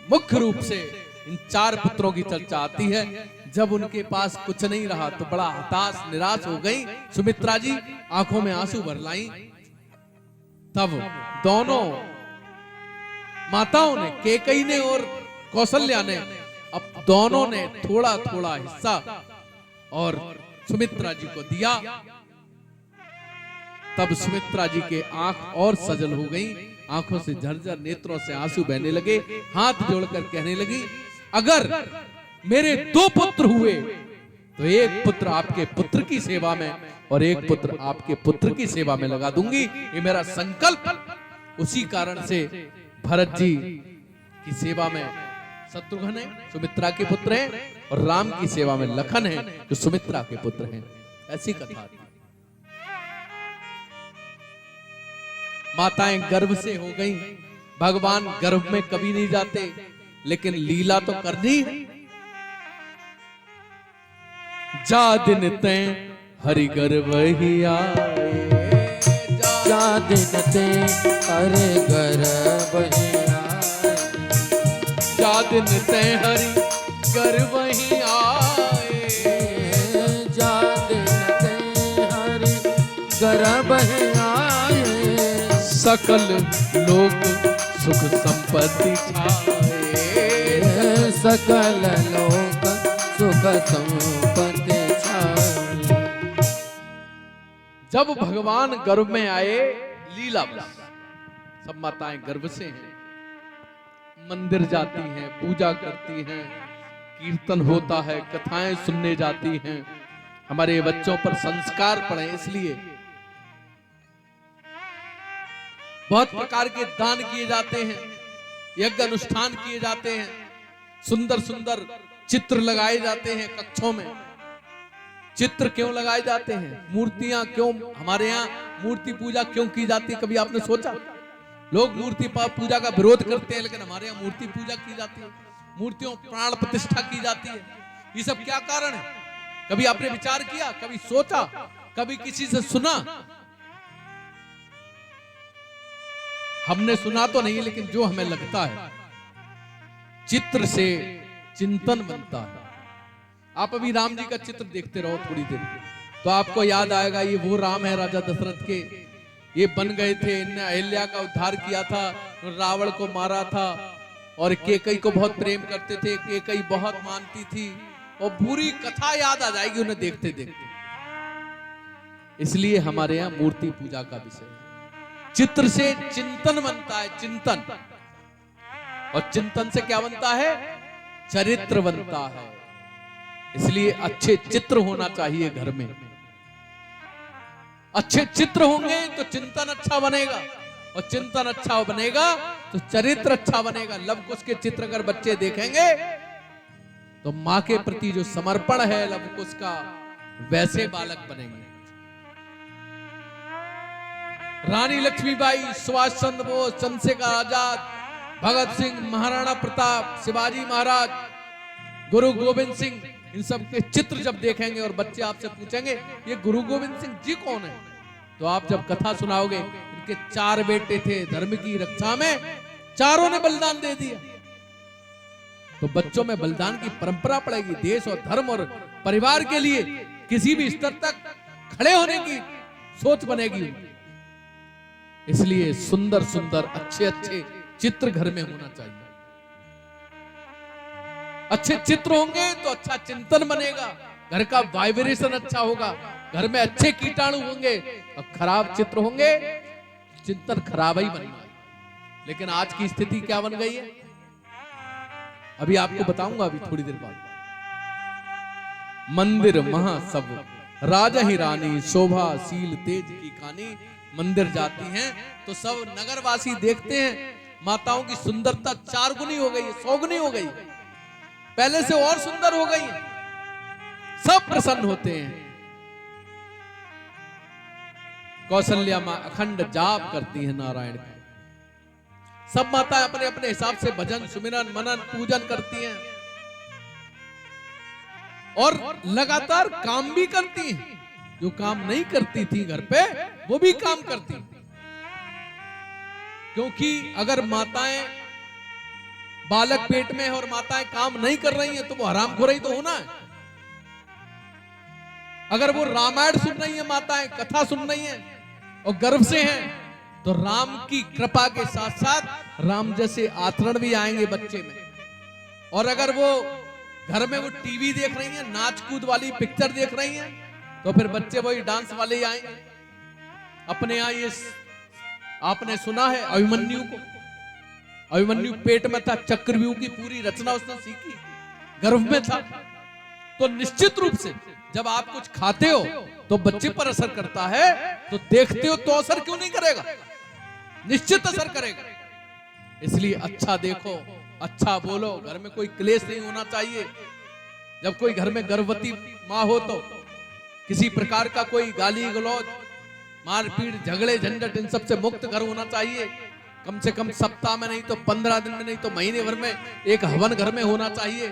मुख्य रूप से इन 4 पुत्रों की चर्चा आती है। जब उनके पास कुछ नहीं रहा तो बड़ा हताश निराश हो गई सुमित्रा जी, आंखों में आंसू भर लाई। तब दोनों माताओं ने, केकई ने और कौशल्या ने, अब दोनों ने थोड़ा थोड़ा हिस्सा और सुमित्रा जी को दिया। तब सुमित्रा जी के आंख और सजल हो गई, आंखों से झरझर नेत्रों से आंसू बहने लगे, हाथ जोड़कर कहने लगी, अगर मेरे 2 पुत्र हुए तो एक पुत्र आपके पुत्र की सेवा में और एक पुत्र आपके पुत्र की सेवा में लगा दूंगी, ये मेरा संकल्प। उसी कारण से भरत जी की सेवा में शत्रुघ्न है, सुमित्रा के पुत्र हैं, और राम की सेवा में लखन है, जो सुमित्रा के पुत्र हैं। ऐसी कथा थी। माताएं गर्भ से हो गईं। भगवान गर्भ में कभी नहीं जाते, लेकिन लीला तो करनी है। जा दिन तैं हरि गर्भ ही आए, जा दिन तैं हरि गर्भ ही आए, जा दिन तैं हरि गर्भ ही आए, जा दिन तैं हरि गर्भ ही आए, सकल लोक सुख संपत्ति छाए, सकल लोक सुख संपत्ति छाए। जब भगवान गर्भ में आए, लीला बस। सब माताएं गर्भ से हैं, मंदिर जाती हैं, पूजा करती हैं, कीर्तन होता है, कथाएं सुनने जाती हैं, हमारे बच्चों पर संस्कार पड़े, इसलिए बहुत प्रकार के दान किए जाते हैं, यज्ञ अनुष्ठान किए जाते हैं, सुंदर सुंदर चित्र लगाए जाते हैं कक्षों में। चित्र क्यों लगाए जाते हैं? मूर्तियां क्यों? हमारे यहाँ मूर्ति पूजा क्यों की जाती है, कभी आपने सोचा? लोग मूर्ति पूजा का विरोध करते हैं, लेकिन हमारे यहाँ मूर्ति पूजा की जाती है, मूर्तियों प्राण प्रतिष्ठा की जाती है। ये सब क्या कारण है? कभी आपने विचार किया, कभी सोचा, कभी किसी से सुना? हमने सुना तो नहीं, लेकिन जो हमें लगता है, चित्र से चिंतन बनता है। आप अभी राम जी का चित्र देखते रहो थोड़ी देर, तो आपको याद आएगा ये वो राम है राजा दशरथ के, ये बन गए थे, इनने अहिल्या का उद्धार किया था, रावण को मारा था, और केकई को बहुत प्रेम करते थे, केकई बहुत मानती थी, और पूरी कथा याद आ जाएगी उन्हें देखते देखते। इसलिए हमारे यहाँ मूर्ति पूजा का विषय है। चित्र से चिंतन बनता है, चिंतन, और चिंतन से क्या बनता है? चरित्र बनता है। इसलिए अच्छे चित्र होना चाहिए घर में। अच्छे चित्र होंगे तो चिंतन अच्छा बनेगा, और चिंतन अच्छा बनेगा तो चरित्र अच्छा बनेगा। लव कुश के चित्र अगर बच्चे देखेंगे तो मां के प्रति जो समर्पण है लव कुश का, वैसे बालक बनेंगे। रानी लक्ष्मीबाई, सुभाष चंद्र बोस, चंद्रशेखर आजाद, भगत सिंह, महाराणा प्रताप, शिवाजी महाराज, गुरु गोविंद सिंह, इन सब के चित्र जब देखेंगे और बच्चे आपसे पूछेंगे ये गुरु गोविंद सिंह जी कौन है, तो आप जब कथा सुनाओगे, इनके 4 बेटे थे, धर्म की रक्षा में चारों ने बलिदान दे दिया, तो बच्चों में बलिदान की परंपरा पड़ेगी। देश और धर्म और परिवार के लिए किसी भी स्तर तक खड़े होने की सोच बनेगी। इसलिए सुंदर सुंदर अच्छे अच्छे चित्र घर में होना चाहिए। अच्छे चित्र होंगे तो अच्छा चिंतन बनेगा, घर का वाइब्रेशन अच्छा होगा, घर में अच्छे कीटाणु होंगे, और खराब चित्र होंगे चिंतन खराब ही बनना है। लेकिन आज की स्थिति क्या बन गई है, अभी आपको बताऊंगा, अभी थोड़ी देर बाद। मंदिर महा सब राजा ही रानी, शोभा शील तेज की खानी। मंदिर जाती हैं तो सब नगरवासी देखते हैं माताओं की सुंदरता 4 गुनी हो गई है, 100 गुनी हो गई, पहले से और सुंदर हो गई है, सब प्रसन्न होते हैं। कौशल्या मां अखंड जाप करती है नारायण का। सब माताएं अपने अपने हिसाब से भजन सुमिरन मनन पूजन करती हैं, और लगातार काम भी करती हैं। जो काम नहीं करती थी घर पे, वो भी काम करती। क्योंकि अगर माताएं बालक पेट में है और माताएं काम नहीं कर रही हैं तो वो हरामखोरी तो होना है। अगर वो रामायण सुन रही है, माताएं कथा सुन रही हैं और गर्व से हैं, तो राम की कृपा के साथ साथ राम जैसे आचरण भी आएंगे बच्चे में। और अगर वो घर में वो टीवी देख रही हैं, नाच कूद वाली पिक्चर देख रही हैं, तो फिर बच्चे वही डांस वाले ही आएंगे। अपने यहाँ ये आपने सुना है अभिमन्यु को, अभिमन्यु पेट में था, चक्रव्यूह की पूरी रचना उसने सीखी, गर्भ में था। तो निश्चित रूप से जब आप कुछ खाते हो तो बच्चे पर असर करता है, तो देखते हो तो असर क्यों नहीं करेगा, निश्चित असर करेगा। इसलिए अच्छा देखो, अच्छा बोलो, घर में कोई क्लेश नहीं होना चाहिए। जब कोई घर में गर्भवती माँ हो तो किसी प्रकार का कोई गाली गलौज, मारपीट, झगड़े, झंझट, इन सब से मुक्त घर होना चाहिए। कम से कम सप्ताह में नहीं तो 15 दिन में नहीं तो महीने भर में एक हवन घर में होना चाहिए।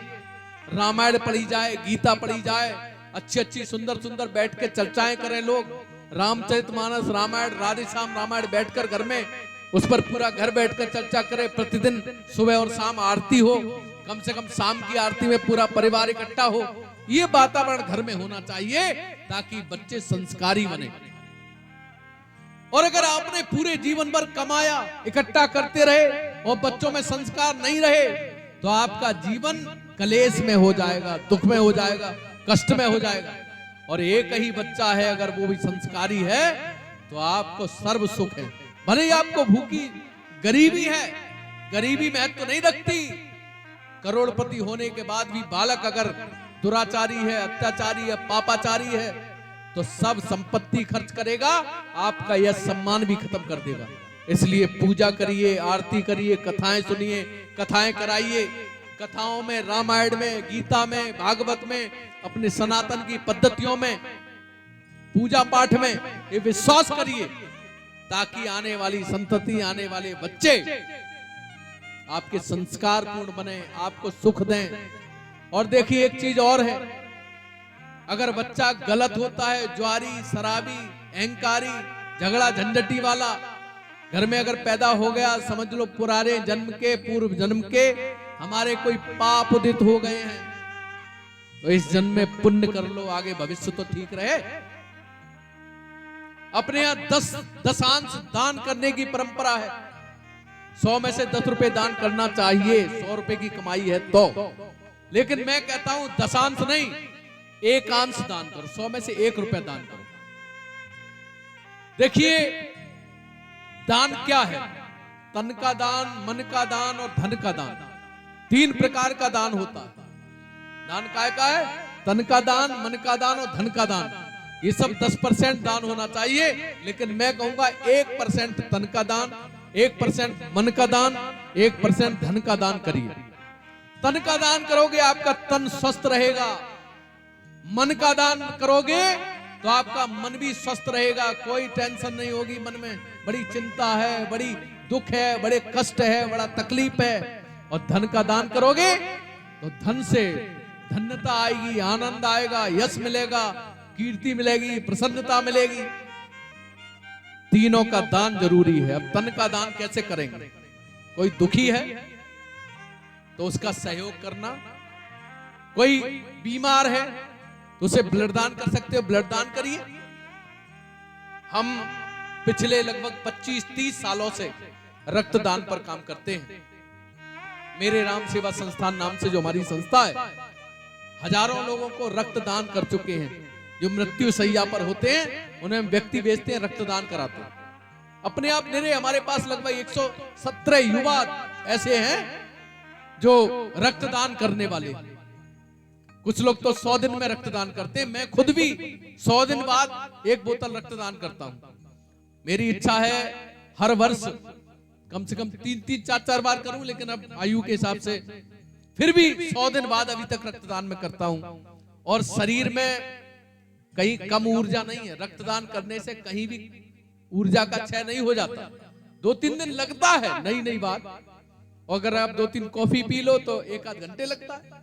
रामायण पढ़ी जाए, गीता पढ़ी जाए, अच्छी अच्छी सुंदर सुंदर बैठ के चर्चाएं करें लोग। रामचरितमानस, रामायण, राधेश्याम रामायण बैठकर घर में उस पर पूरा घर बैठकर चर्चा करें। प्रतिदिन सुबह और शाम आरती हो, कम से कम शाम की आरती में पूरा परिवार इकट्ठा हो। ये वातावरण घर में होना चाहिए ताकि बच्चे संस्कारी बने। और अगर आपने पूरे जीवन भर कमाया, इकट्ठा करते रहे और बच्चों में संस्कार नहीं रहे, तो आपका जीवन कलेश में हो जाएगा, दुख में हो जाएगा, कष्ट में हो जाएगा। और एक ही बच्चा है, अगर वो भी संस्कारी है तो आपको सर्व सुख है। भले ही आपको भूखी गरीबी है, गरीबी महत्व तो नहीं रखती। करोड़पति होने के बाद भी बालक अगर दुराचारी है, अत्याचारी है, पापाचारी है, तो सब संपत्ति खर्च करेगा, आपका यह सम्मान भी खत्म कर देगा। इसलिए पूजा करिए, आरती करिए, कथाएं सुनिए, कथाएं कराइए। कथाओं में, रामायण में, गीता में, भागवत में, अपने सनातन की पद्धतियों में, पूजा पाठ में ये विश्वास करिए, ताकि आने वाली संतति, आने वाले बच्चे आपके संस्कार पूर्ण बने, आपको सुख दें। और देखिए एक चीज और है, अगर बच्चा गलत होता है, ज्वारी, शराबी, अहंकारी, झगड़ा झंझटी वाला घर में अगर पैदा हो गया, समझ लो पुराने जन्म के, पूर्व जन्म के हमारे कोई पाप उदित हो गए हैं, तो इस जन्म में पुण्य कर लो, आगे भविष्य तो ठीक रहे। अपने यहाँ 10 दान करने की परंपरा है। 100 में से 10 रुपए दान करना चाहिए, 100 रुपए की कमाई है तो। लेकिन मैं कहता हूं 10 नहीं, 1 दान करो, 100 में से 1 रुपया दान करो। देखिए दान क्या है, तन का दान, मन का दान और धन का दान, 3 प्रकार का दान होता है। दान काय का है, तन का दान, मन का दान और धन का दान। ये सब 10% दान होना चाहिए, लेकिन मैं कहूंगा 1% तन का दान, 1% मन का दान, 1% धन का दान करिए। तन का दान करोगे आपका तन स्वस्थ रहेगा, मन का दान करोगे तो आपका मन भी स्वस्थ रहेगा, कोई टेंशन नहीं होगी मन में, बड़ी चिंता है, बड़ी दुख है, बड़े कष्ट है, बड़ा तकलीफ है। और धन का दान करोगे तो धन से धन्यता आएगी, आनंद आएगा, यश मिलेगा, कीर्ति मिलेगी, प्रसन्नता मिलेगी। तीनों का दान जरूरी है। अब तन का दान कैसे करेंगे, कोई दुखी है तो उसका सहयोग करना, कोई बीमार है तो उसे ब्लड दान कर सकते हो, ब्लड दान करिए। हम पिछले लगभग 25-30 सालों से रक्तदान पर काम करते हैं। मेरे राम सेवा संस्थान नाम से जो हमारी संस्था है, हजारों लोगों को रक्तदान कर चुके हैं। जो मृत्यु शैया पर होते हैं उन्हें व्यक्ति भेजते हैं, रक्तदान कराते हैं। अपने आप मेरे हमारे पास लगभग 117 युवा ऐसे हैं जो रक्तदान करने वाले। कुछ लोग तो 100 दिन में रक्तदान करते हैं, मैं खुद भी 100 दिन बाद 1 बोतल रक्तदान करता हूं। मेरी इच्छा है हर वर्ष कम से कम 3-3, 4-4 बार करूं, लेकिन अब आयु के हिसाब से फिर भी 100 दिन बाद अभी तक रक्तदान में करता हूं। और शरीर में कहीं कम ऊर्जा नहीं है, रक्तदान करने से कहीं भी ऊर्जा का क्षय नहीं हो जाता। 2-3 दिन लगता है, नई बात। अगर आप 2-3 कॉफी पी लो तो 1-8 घंटे लगता है।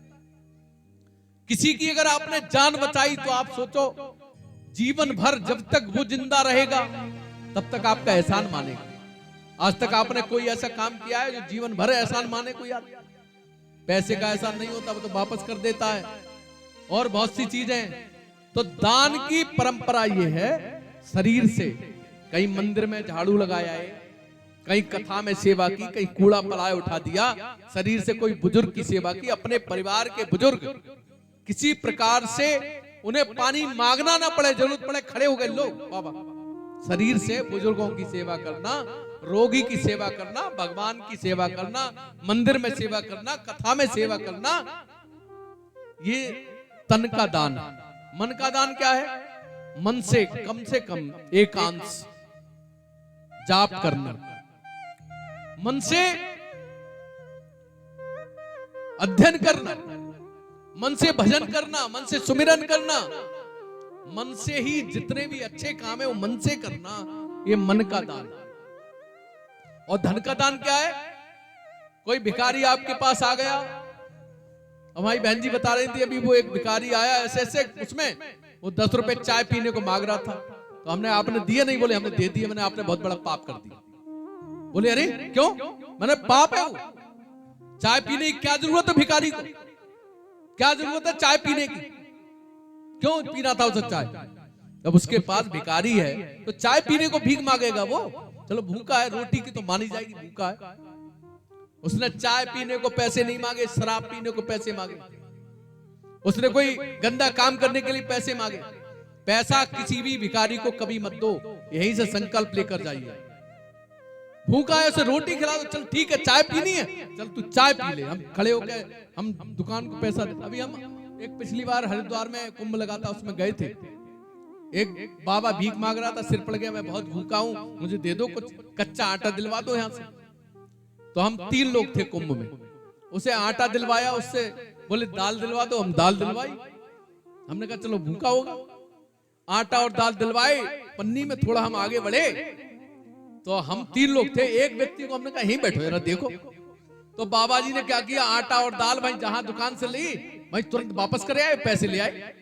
किसी की अगर आपने जान बचाई तो आप सोचो जीवन भर जब तक वो जिंदा रहेगा तब तक आपका एहसान मानेगा। आज तक आपने कोई ऐसा काम किया है जो जीवन भर एहसान माने कोई आदमी? पैसे का ऐसा नहीं होता, वो तो वापस कर देता है, और बहुत सी चीजें। तो दान की परंपरा ये है शरीर से। कहीं मंदिर में झाड़ू लगाया है, कहीं कथा में सेवा की, कहीं कूड़ा पलाय उठा दिया, शरीर से कोई बुजुर्ग की सेवा की, अपने परिवार के बुजुर्ग किसी प्रकार से उन्हें पानी मांगना ना पड़े, जरूरत पड़े खड़े हो गए लोग बाबा, शरीर से बुजुर्गों की सेवा करना, रोगी की सेवा करना, भगवान की सेवा करना, मंदिर में सेवा करना, कथा में सेवा करना, ये तन का दान। मन का दान क्या है? मन से कम एकांश जाप करना, मन से अध्ययन करना, मन से भजन करना, मन से सुमिरन करना, मन से ही जितने भी अच्छे काम है वो मन से करना, ये मन का दान। और धन का दान क्या है? कोई भिखारी आपके पास आ गया, हमारी बहन जी बता रही थी अभी, वो एक भिखारी आया ऐसे ऐसे, उसमें वो 10 रुपए चाय पीने को मांग रहा था, तो हमने, आपने दिए नहीं? बोले हमने दे दिए। मैंने, आपने बहुत बड़ा पाप कर दिया। बोले अरे क्यों? मैंने, पाप है वो, चाय पीने की क्या जरूरत है भिखारी को? क्या जरूरत है चाय पीने की? क्यों पीना था उसे चाय? जब उसके पास भिखारी है तो चाय पीने को भीख मांगेगा वो? चलो भूखा है, रोटी की तो मानी जाएगी, भूखा है। उसने चाय पीने को पैसे नहीं मांगे, शराब पीने को पैसे मांगे, उसने कोई गंदा काम करने के लिए पैसे मांगे। पैसा किसी भी भिखारी को कभी मत दो, यहीं से संकल्प लेकर जाइए। भूखा है, उसे रोटी खिला दो, चल ठीक है चाय पीनी है, चल तू चाय पी ले, हम खड़े होकर हम दुकान को पैसा दे। अभी हम एक पिछली बार हरिद्वार में कुंभ लगा था, उसमें गए थे, एक बाबा भीख मांग रहा था, सिर पड़ गया, मैं बहुत भूखा हूं, मुझे दे दो कुछ कच्चा आटा दिलवा दो यहां से। तो हम 3 लोग थे कुंभ में, उसे आटा दिलवाया, उससे बोले दाल दिलवा दो, हम दाल दिलवाई। हमने कहा चलो भूखा होगा, आटा और दाल दिलवाए, पन्नी में थोड़ा हम आगे बढ़े, तो हम 3 लोग थे, एक व्यक्ति को हमने कहा यहीं बैठो जरा देखो। तो बाबा जी ने क्या किया, आटा और दाल भाई जहां दुकान से ली भाई तुरंत वापस कर आए, पैसे ले आए।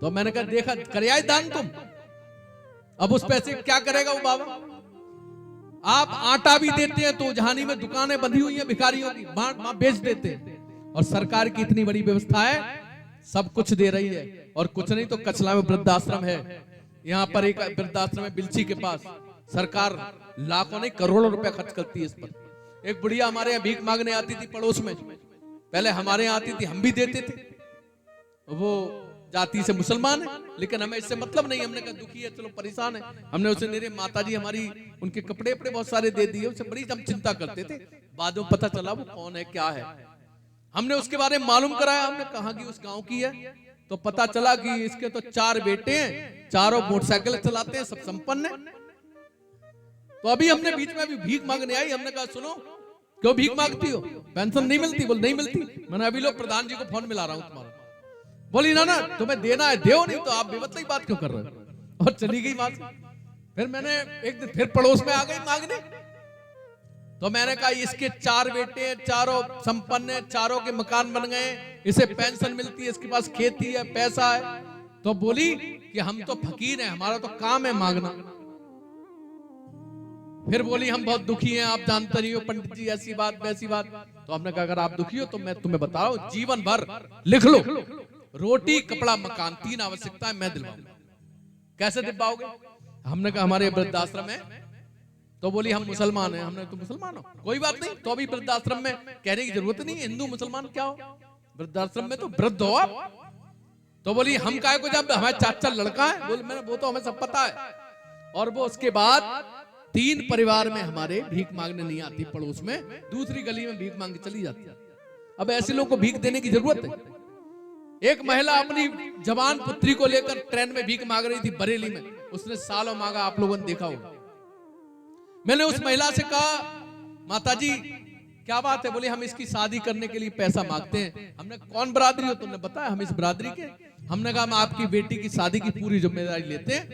तो मैंने कहा देखा, कर आए दान तुम, अब उस पैसे क्या करेगा वो बाबा? आप आटा भी देते हैं तो जहानी में दुकानें बंधी हुई हैं भिखारियों की, बेच देते हैं, और सरकार की इतनी बड़ी व्यवस्था है, सब कुछ दे रही है। और कुछ नहीं तो कचला में वृद्धाश्रम है, यहाँ पर एक वृद्धाश्रम है बिलची के पास, सरकार लाखों नहीं करोड़ों रुपए खर्च करती है इस पर। एक बुढ़िया हमारे यहाँ भीख मांगने आती थी पड़ोस में, पहले हमारे यहाँ आती थी, हम भी देते थे, वो जाति से मुसलमान है, लेकिन हमें इससे मतलब नहीं, हमने कहा दुखी है, चलो परेशान है, हमने उसे, मेरे माताजी हमारी, उनके कपड़े वपड़े बहुत सारे दे दिए, उसे बड़ी हम चिंता करते थे। बाद में पता चला वो कौन है क्या है, हमने उसके बारे में मालूम कराया, हमने कहा कि उस गांव की है, तो पता चला कि इसके तो 4 बेटे हैं, चारों मोटरसाइकिल चलाते हैं, सब संपन्न है। तो अभी हमने बीच में अभी भीख मांगने आई, हमने कहा सुनो क्यों भीख मांगती हो, पेंशन नहीं मिलती? बोल नहीं मिलती। मैंने अभी लोग प्रधान जी को फोन मिला रहा हूं तुम्हारा। बोली ना ना तुम्हें देना है दो, नहीं तो आप बेमतलब बात क्यों कर रहे हो, और चली गई बात। फिर मैंने एक दिन फिर पड़ोस में आ गई मांगने, तो मैंने कहा इसके 4 बेटे हैं, चारों संपन्न है, चारों के मकान बन गए, इसे पेंशन मिलती है, इसके पास खेती है, पैसा है। तो बोली कि हम तो फकीर हैं, हमारा तो काम है मांगना। फिर बोली हम बहुत दुखी हैं, आप जानते नहीं हो पंडित जी, ऐसी बात वैसी बात। तो हमने कहा अगर आप दुखी हो तो मैं तुम्हें बता रहा हूं, जीवन भर लिख लो, रोटी कपड़ा मकान 3 आवश्यकताएं मैं दिलवाऊंगा। कैसे दिलवाओगे? हमने कहा हमारे वृद्धाश्रम है। तो बोली हम मुसलमान हैं। हमने, तो मुसलमान हो, कोई बात नहीं, तो अभी वृद्धाश्रम में कहने की जरूरत नहीं, हिंदू मुसलमान क्या हो, वृद्धाश्रम में तो वृद्ध हो आप। तो बोली हम काहे को, जब हमारे चाचा लड़का है। बोले मैंने, वो तो हमें सब पता है। और वो उसके बाद 3 परिवार में हमारे भीख मांगने नहीं आती पड़ोस में, दूसरी गली में भीख मांग के चली जाती है। अब ऐसे लोगों को भीख देने की जरूरत है? एक महिला अपनी जवान पुत्री को लेकर ट्रेन में भीख मांग रही थी बरेली में, उसने सालों मांगा, आप लोगों ने देखा होगा। मैंने उस महिला से कहा माताजी क्या बात है? बोले हम इसकी शादी करने के लिए पैसा मांगते हैं। हमने, कौन बरादरी हो? तुमने बताया हम इस बरादरी के। हमने कहा हम आपकी बेटी की शादी की पूरी जिम्मेदारी लेते हैं,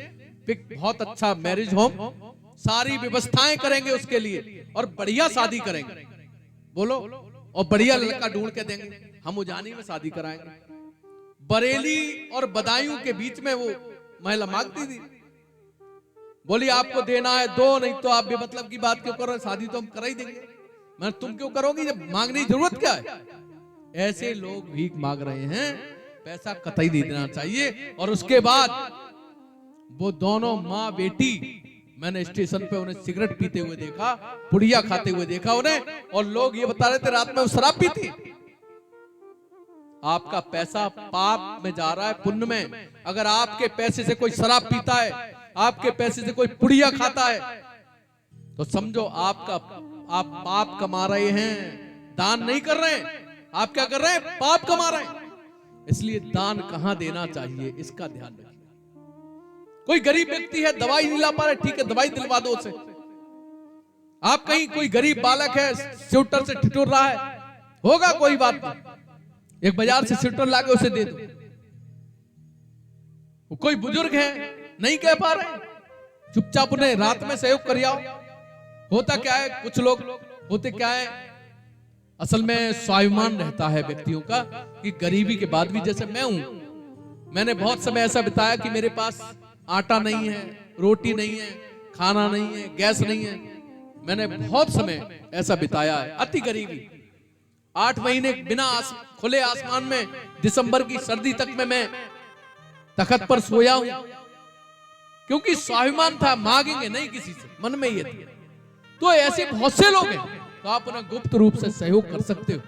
बहुत अच्छा मैरिज होम, सारी व्यवस्थाएं करेंगे उसके लिए, और बढ़िया शादी करेंगे, बोलो, और बढ़िया लड़का ढूंढ के देंगे, हम उजानी में शादी कराएंगे। बरेली और बदायूं के बीच में वो महिला मांगती थी। बोली आपको देना है दो, नहीं तो आप बेमतलब की बात क्यों कर रहे, शादी तो हम करा ही देंगे। मैं तुम क्यों करोगी जब मांगने की जरूरत क्या है। ऐसे लोग भीख मांग रहे हैं, पैसा कतई नहीं देना चाहिए। और उसके बाद वो दोनों माँ बेटी, मैंने स्टेशन पे उन्हें सिगरेट पीते हुए देखा, पुड़िया खाते हुए देखा उन्हें, और लोग ये बता रहे थे रात में वो शराब पीती। आपका पैसा पाप में जा रहा है, पुण्य में। अगर आपके पैसे से कोई शराब पीता है, आपके पैसे से कोई पुड़िया खाता है, तो समझो आप पाप कमा रहे हैं, दान नहीं कर रहे हैं। आप क्या कर रहे हैं? पाप कमा रहे हैं। इसलिए दान कहां देना चाहिए इसका ध्यान रखिए। कोई गरीब व्यक्ति है, दवाई नहीं ला पा रहे, ठीक है दवाई दिलवा दो उसे। आप कहीं कोई गरीब बालक है, स्वेटर से ठिठुर रहा है, होगा कोई बात नहीं, एक बाजार से स्वेटर लाके उसे दे दो। कोई बुजुर्ग है, नहीं कह पा रहे, चुपचाप उन्हें रात में सहयोग कर आओ। होता क्या है, कुछ लोग होते क्या है, असल में स्वाभिमान रहता है व्यक्तियों का कि गरीबी के बाद भी, जैसे मैं हूं, मैंने बहुत समय ऐसा बिताया कि मेरे पास आटा नहीं है, रोटी नहीं है, खाना नहीं है, गैस नहीं है। मैंने बहुत समय ऐसा बिताया है, अति गरीबी। 8 महीने बिना खुले आसमान में, दिसंबर की सर्दी तक में मैं तखत पर सोया हूं, क्योंकि स्वाभिमान था, मांगेंगे नहीं किसी से, मन में ये था। तो ऐसे बहुत से लोग हैं, तो आप उन्हें गुप्त रूप से सहयोग कर सकते हो।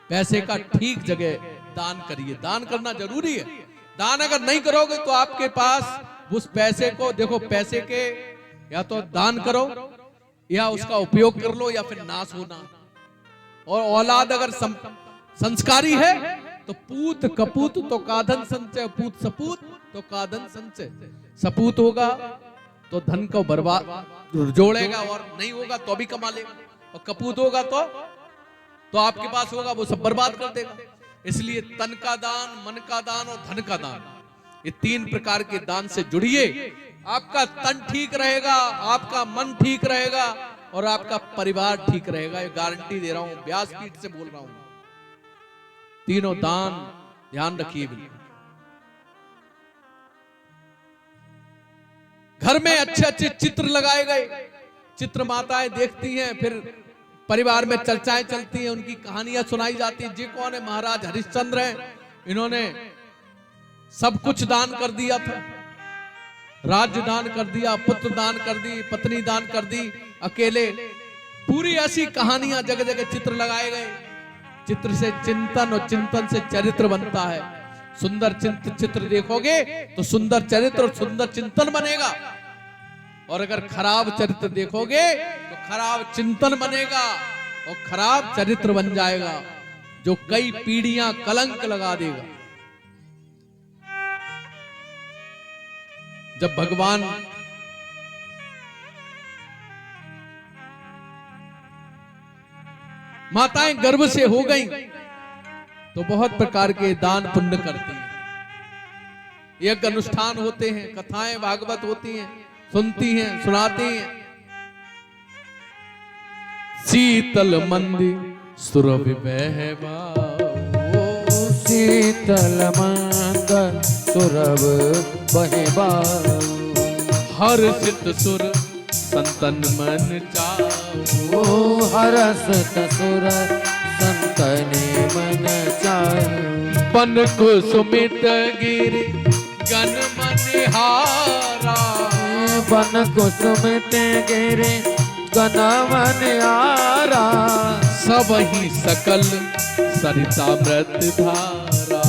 पैसे का ठीक जगह दान करिए, दान करना जरूरी है। दान अगर नहीं करोगे तो आपके पास उस पैसे को, देखो पैसे के या तो दान करो या उसका उपयोग कर लो या फिर नाश होना। और औलाद अगर संस्कारी है तो पूत कपूत तो काधन संचय, पूत सपूत तो काधन संचय। सपूत होगा तो धन को बर्बाद जोड़ेगा, और नहीं होगा तो भी कमा लेगा, और कपूत होगा तो आपके पास होगा वो सब बर्बाद कर देगा। इसलिए तन का दान, मन का दान और धन का दान, ये 3 प्रकार के दान से जुड़िए। आपका तन ठीक रहेगा, आपका मन ठीक रहेगा और आपका परिवार ठीक रहेगा। ये गारंटी दे रहा हूं, व्यासपीठ से बोल रहा हूं। तीनों दान ध्यान रखिए। घर में अच्छे अच्छे चित्र लगाए गए, चित्र माताएं देखती हैं, फिर परिवार में चर्चाएं चलती हैं, उनकी कहानियां सुनाई जाती हैं। जी कौन है? महाराज हरिश्चंद्र हैं, इन्होंने सब कुछ दान कर दिया था, राज्य दान कर दिया, पुत्र दान कर दी, पत्नी दान कर दी, अकेले। पूरी ऐसी कहानियां, जगह जगह चित्र लगाए गए। चित्र से चिंतन और चिंतन से चरित्र बनता है। सुंदर चित्र देखोगे तो सुंदर चरित्र और सुंदर चिंतन बनेगा, और अगर खराब चरित्र देखोगे तो खराब चिंतन बनेगा और खराब चरित्र बन जाएगा, जो कई पीढ़ियां कलंक लगा देगा। जब भगवान माताएं गर्भ से हो गई तो बहुत प्रकार के दान पुण्य करती हैं। यज्ञ अनुष्ठान होते हैं, कथाएं भागवत होती हैं, सुनती हैं, सुनाती हैं। शीतल मंदिर सुरभि बहवा, शीतल मंदिर सुरभ बहवा, हर्षित सुर संतन मन चाओ, हर्षित सुर संतन मन चाओ। पन कुसुमित गिरि गन मनिहारा, बन कुसुमित गिरि गन मनिहारा, सब ही सकल सरितामृत धारा,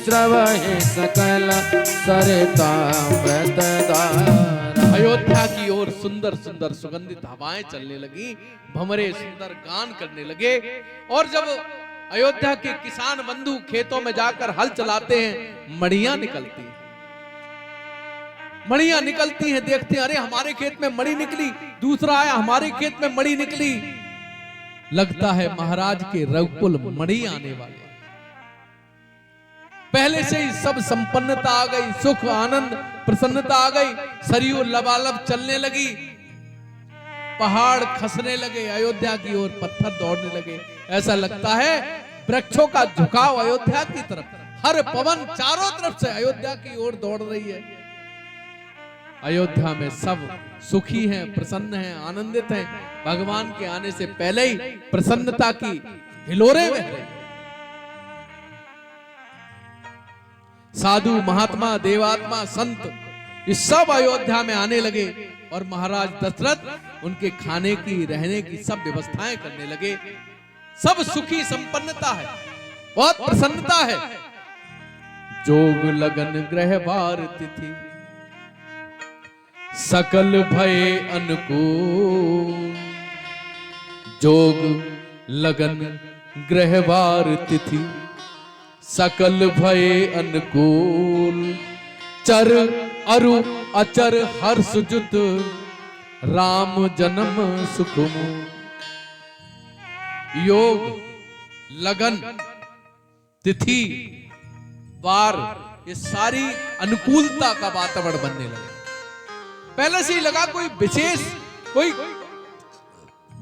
स्रव ही सकल सरितामृत धारा। अयोध्या की ओर सुंदर सुंदर सुगंधित हवाएं चलने लगी, भंवरे सुंदर गान करने लगे। और जब अयोध्या के किसान बंधु खेतों में जाकर हल चलाते हैं, मड़ियां निकलती हैं, मड़ियां निकलती हैं, देखते हैं अरे हमारे खेत में मड़ी निकली, दूसरा आया हमारे खेत में मड़ी निकली। लगता है महाराज के रघुकुल मड़ी आने वाले। पहले से ही सब संपन्नता आ गई, सुख आनंद प्रसन्नता आ गई, सरयू लबालब चलने लगी, पहाड़ खसने लगे, अयोध्या की ओर पत्थर दौड़ने लगे। ऐसा लगता है वृक्षों का झुकाव अयोध्या की तरफ, हर पवन चारों तरफ से अयोध्या की ओर दौड़ रही है। अयोध्या में सब सुखी हैं, प्रसन्न हैं, आनंदित हैं। भगवान के आने से पहले ही प्रसन्नता की हिलोरे बह रहे। साधु, महात्मा, देवात्मा, संत ये सब अयोध्या में आने लगे और महाराज दशरथ उनके खाने की, रहने की सब व्यवस्थाएं करने लगे। सब सुखी, संपन्नता है, बहुत प्रसन्नता है। जोग लगन ग्रहवार तिथि सकल भय अनुकूल। जोग लगन ग्रहवार तिथि सकल भय अनुकूल। चर अरु अचर हर्ष जुत राम जन्म सुखमूल। योग, लगन, तिथि, वार ये सारी अनुकूलता का वातावरण बनने लगा। पहले से ही लगा कोई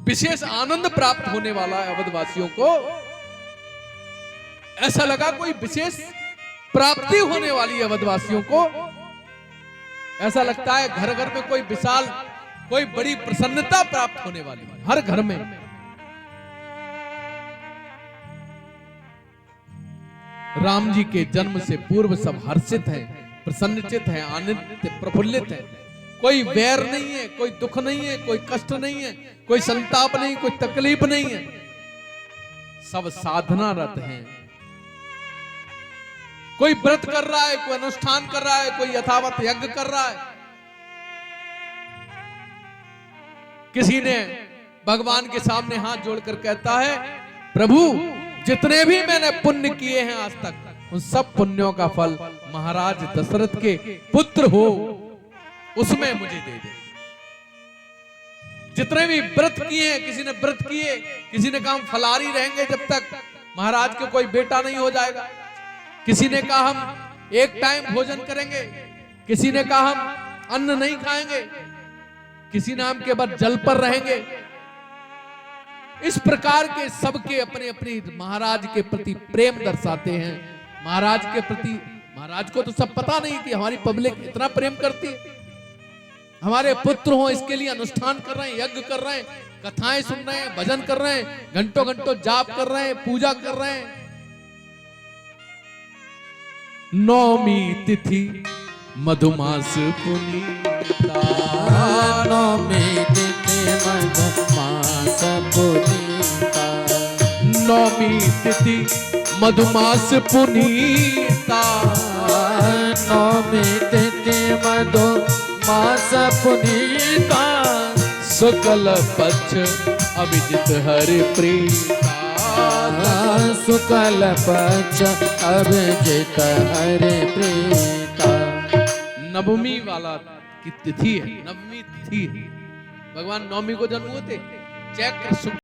विशेष आनंद प्राप्त होने वाला है अवधवासियों को। ऐसा लगा कोई विशेष प्राप्ति होने वाली है अवधवासियों को। ऐसा लगता है घर घर में कोई विशाल, कोई बड़ी प्रसन्नता प्राप्त होने वाली है हर घर में। राम जी के जन्म से पूर्व सब हर्षित हैं, प्रसन्नचित हैं, आनंदित, प्रफुल्लित हैं। कोई वैर नहीं है, कोई दुख नहीं है, कोई कष्ट नहीं है, कोई संताप नहीं, कोई तकलीफ नहीं है। सब साधनारत हैं। कोई व्रत कर रहा है, कोई अनुष्ठान कर रहा है, कोई यथावत यज्ञ कर रहा है। किसी ने भगवान के सामने हाथ जोड़कर कहता है, प्रभु जितने भी मैंने पुण्य किए हैं आज तक, उन सब पुण्यों का फल महाराज दशरथ के पुत्र हो उसमें मुझे दे दे। जितने भी व्रत किए हैं, किसी ने व्रत किए, किसी ने कहा हम फलारी रहेंगे जब तक महाराज के कोई बेटा नहीं हो जाएगा। किसी ने कहा हम एक टाइम भोजन करेंगे, किसी ने कहा हम अन्न नहीं खाएंगे, किसी ने हम केवल जल पर रहेंगे। इस प्रकार के सबके अपने अपने महाराज के प्रति प्रेम दर्शाते हैं। महाराज के प्रति, महाराज को तो सब पता नहीं कि हमारी पब्लिक इतना प्रेम करती है। हमारे पुत्र हो इसके लिए अनुष्ठान कर रहे हैं, यज्ञ कर रहे हैं, कथाएं सुन रहे हैं, भजन कर रहे हैं, घंटों घंटों जाप कर रहे हैं, पूजा कर रहे हैं। नौमी तिथि मधुमास पुनीता। नौमी तिथि मधुमास पुनीता। नौमी तिथि मधुमास पुनीता। नौमी तिथि मधुमास पुनीता। शुक्ल पक्ष अभिजित हरि प्रीता। शुक्ल पक्ष अभिजित हरि प्रीता। नवमी वाला की तिथि है, नवमी तिथि है। भगवान नवमी को जन्म हुए थे। चैत्र